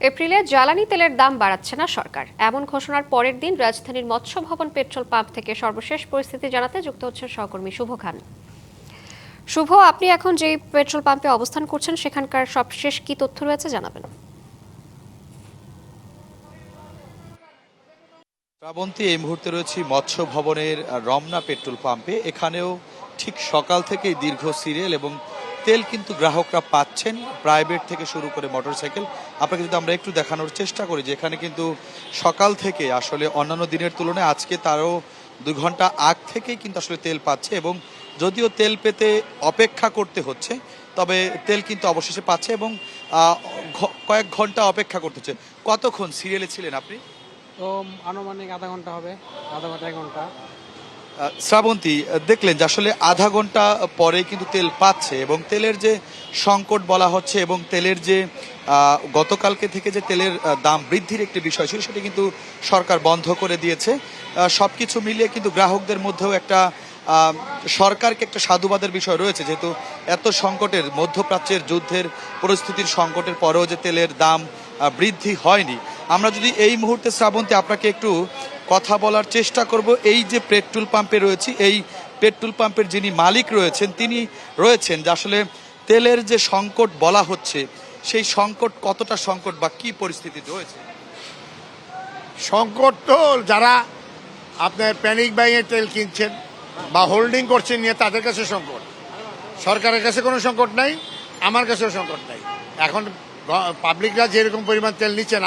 এপ্রিলে জ্বালানি তেলের দাম বাড়াচ্ছে না সরকার, এমন ঘোষণার পরের দিন রাজধানীর মৎস্য ভবন পেট্রোল পাম্প থেকে সর্বশেষ পরিস্থিতি জানাতে যুক্ত হচ্ছেন সহকর্মী শুভ খান। শুভ, আপনি এখন যে পেট্রোল পাম্পে অবস্থান করছেন সেখানকার সবশেষ কি তথ্য রয়েছে জানাবেন। শ্রাবন্তী, এই মুহূর্তে রয়েছি মৎস্য ভবনের রমনা পেট্রোল পাম্পে। এখানেও ঠিক সকাল থেকেই দীর্ঘ সিরিয়াল এবং তেল কিন্তু গ্রাহকরা পাচ্ছেন, প্রাইভেট থেকে শুরু করে মোটরসাইকেল। আপনাকে যদি আমরা একটু দেখানোর চেষ্টা করি যে এখানে কিন্তু সকাল থেকে আসলে অন্যান্য দিনের তুলনায় আজকে তারও 2 ঘন্টা আগ থেকেই কিন্তু আসলে তেল পাচ্ছে, এবং যদিও তেল পেতে অপেক্ষা করতে হচ্ছে, তবে তেল কিন্তু অবশেষে পাচ্ছে এবং কয়েক ঘন্টা অপেক্ষা করতে হচ্ছে। কতক্ষণ সিরিয়ালে ছিলেন আপনি? তো আনুমানিক আধা ঘন্টা হবে, আধা ঘন্টা 1 ঘন্টা। শ্রাবন্তী, দেখলেন যে আসলে আধা ঘন্টা পরে কিন্তু তেল পাচ্ছে, এবং তেলের যে সংকট বলা হচ্ছে এবং তেলের যে গতকালকে থেকে যে তেলের দাম বৃদ্ধির একটি বিষয় ছিল সেটা কিন্তু সরকার বন্ধ করে দিয়েছে। সবকিছু মিলিয়ে কিন্তু গ্রাহকদের মধ্যেও একটা সরকারকে একটা সাধুবাদের বিষয় রয়েছে, যেহেতু এত সংকটের, মধ্যপ্রাচ্যের যুদ্ধের পরিস্থিতির সংকটের পরেও যে তেলের দাম বৃদ্ধি হয়নি। আমরা যদি এই মুহূর্তে শ্রাবন্তী আপনাকে একটু কথা বলার চেষ্টা করব, এই যে পেট্রোল পাম্পে রয়েছি, এই পেট্রোল পাম্পের যিনি মালিক রয়েছেন তিনি রয়েছেন যে আসলে তেলের যে সংকট বলা হচ্ছে সেই সংকট কতটা সংকট বা কি পরিস্থিতি রয়েছে? সংকট তো যারা আপনার প্যানিক বাইয়ে তেল কিনছেন বা হোল্ডিং করছেন নিয়ে তাদের কাছে সংকট। সরকারের কাছে কোনো সংকট নাই, আমার কাছেও সংকট নাই। এখন পাবলিকরা যেরকম পরিমাণ তেল নিচ্ছেন,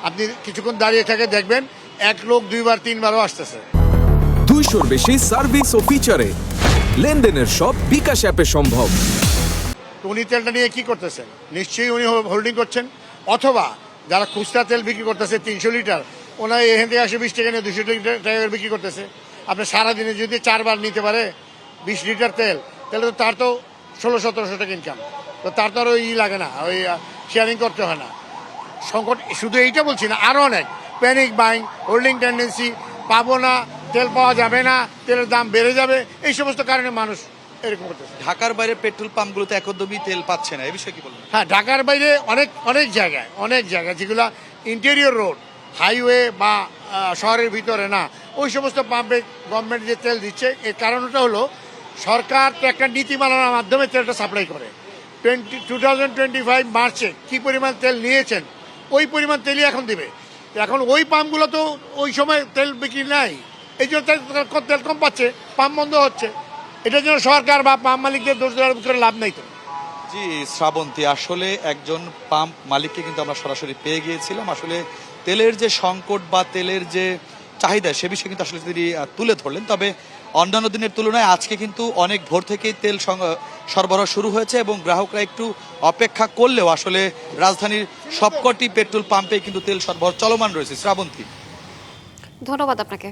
আপনি কিছুক্ষণ দাঁড়িয়ে থেকে দেখবেন 1 লোক 2বার 3বারও আসতেছে। 200-র বেশি সার্ভিস ও ফিচারে লেনদেনের সব বিকাশ অ্যাপে সম্ভব। উনি তেলটা নিয়ে কি করতেছেন? নিশ্চয়ই উনি হোল্ডিং করছেন, অথবা যারা খুচরা তেল বিক্রি করতেছে 300 লিটার, ওনারা এখান থেকে 120 টাকা নিয়ে 200 টাকা বিক্রি করতেছে। আপনি সারাদিনে যদি 4বার নিতে পারে 20 লিটার তেল, তাহলে তো তার তো 1600-1700 টাকা ইনকাম। তো তার তো আর ওই লাগে না, ওই শেয়ারিং করতে হয় না। সংকট শুধু এইটা বলছি না, আরও অনেক প্যানিক বাইং, হোল্ডিং টেন্ডেন্সি, পাবো না, তেল পাওয়া যাবে না, তেলের দাম বেড়ে যাবে, এই সমস্ত কারণে মানুষ এরকম করতেছে। ঢাকার বাইরে পেট্রোল পাম্পগুলোতে একদমই তেল পাচ্ছে না, এই বিষয়ে কি বলবেন? হ্যাঁ, ঢাকার বাইরে অনেক জায়গায় যেগুলো ইন্টেরিয়র রোড, হাইওয়ে বা শহরের ভিতরে না, ওই সমস্ত পাম্পে গভর্নমেন্ট যে তেল দিচ্ছে, এর কারণটা হলো সরকার তো একটা নীতিমালার মাধ্যমে তেলটা সাপ্লাই করে। 2025 মার্চে কি পরিমাণ তেল নিয়েছেন ওই পরিমাণ তেলই এখন দিবে। এখন ওই পাম্পগুলো তো ওই সময় তেল বিক্রি নাই, এই জন্য তেল কম পাচ্ছে, পাম্প বন্ধ হচ্ছে। এটার জন্য সরকার বা পাম্প মালিকদের দোষ দেওয়ার করে লাভ নাই তো। জি শ্রাবন্তী, আসলে একজন পাম্প মালিককে কিন্তু আমরা সরাসরি পেয়ে গিয়েছিলাম। আসলে তেলের যে সংকট বা তেলের যে চাহিদা সে বিষয়ে কিন্তু আসলে তিনি তুলে ধরলেন। তবে অন্যান্য দিনের তুলনায় আজকে কিন্তু অনেক ভোর থেকেই তেল সরবরাহ শুরু হয়েছে, এবং গ্রাহকরা একটু অপেক্ষা করলেও আসলে রাজধানীর সবকটি পেট্রোল পাম্পে কিন্তু তেল সরবরাহ চলমান রয়েছে। শ্রাবন্তী, ধন্যবাদ আপনাকে।